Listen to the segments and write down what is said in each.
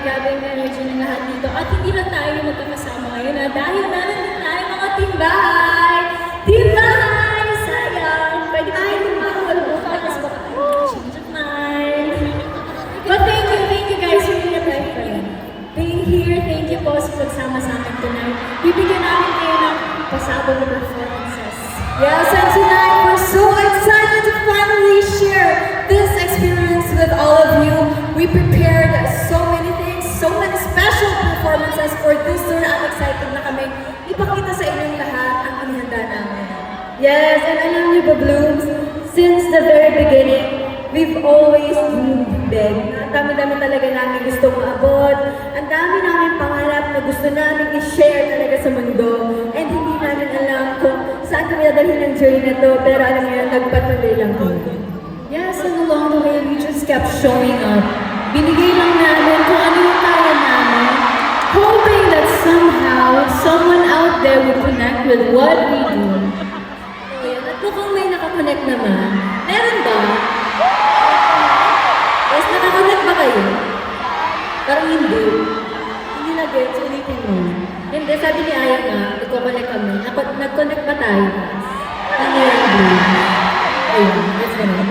grabe yung energy ng lahat dito. At hindi lang tayo yung magkakasama ngayon dahil meron din tayo mga team bahay! Team bahay! Sayang! Pwede tayo lumawal bukas. Baka change of mind. But thank you guys for being here. Thank you po sa pagsama sa amin tonight. Bibigyan namin kayo ng pasabog na performances. Yes, and tonight we're so excited to finally share this experience with all of you. We prepared so many things, so many special performances for this tour. I'm excited na kami ipakita sa inyong lahat ang inihanda namin. Yes, and alam niyo ba, Blooms, since the very beginning, we've always dreamed big. Ang dami-dami talaga namin gusto maabot. Ang dami namin pangarap na gusto namin i-share talaga sa mundo. And hindi namin alam kung saan kami dadalhin ng journey na to. Pero alam niyo, nagpatuloy lang kami. Yes, and along the way, we just kept showing up. Binigay lang namin kung ano yung kaya namin, hoping that somehow, someone out there would connect with what we do. Ayan, at mukhang may nakakonect naman. Meron ba? Yes, nakakonect ba kayo? Parang hindi. Hindi na-gets, ulitin mo. Hindi, sabi ni Aya nga, nagko-connect kami. Nag-connect ba tayo? Ano yung blue? Ayun, that's ganun.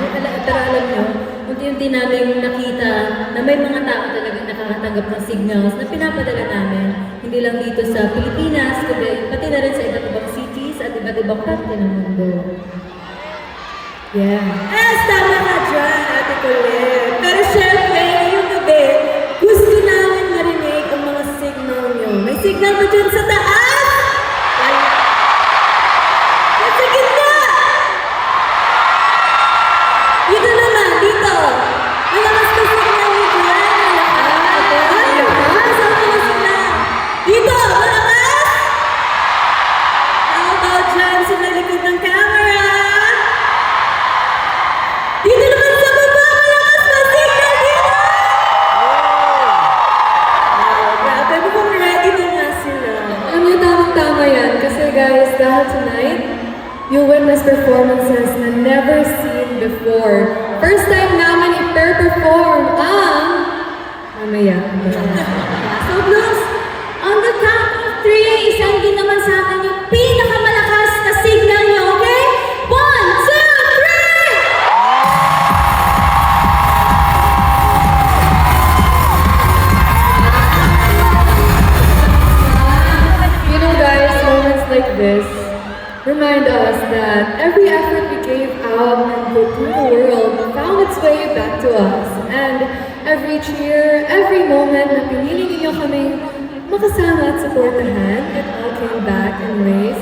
Pero alam nyo, unti-unti namin nakita na may mga tao talagang nakakatanggap ng signals na pinapadala namin. Hindi lang dito sa Pilipinas, kundi pati na rin sa iba't ibang cities at iba't ibang parte ng mundo. Yeah. Yes, tama ka dyan, Ate Colette. Pero syempre, yung gabi, gusto namin marinig ang mga signal nyo. May signal ba dyan sa taas? Yan sa gitna! Dito naman, dito. Malakas na signal nyo dyan. Malakas. Ang mga signal. Dito, malakas! How about dyan sa likod ng camera? Dito naman sa baba, malakas na signal dito! Grabe, mukhang ready na nga sila. Alam niyo, tamang-tama yan. Kasi guys, dahil tonight, you witness performances na never seen before. First time namin i-perform ang... Mamaya. So, Blooms, on the count of 3, isang din naman sa atin yung pinakamalakas na signal nyo, okay? 1, 2, 3! You know guys, moments like this remind us that every effort we gave out and put through the world found its way back to us. And every cheer, every moment na pinili ninyo kaming makasama at supportahan, it all came back in ways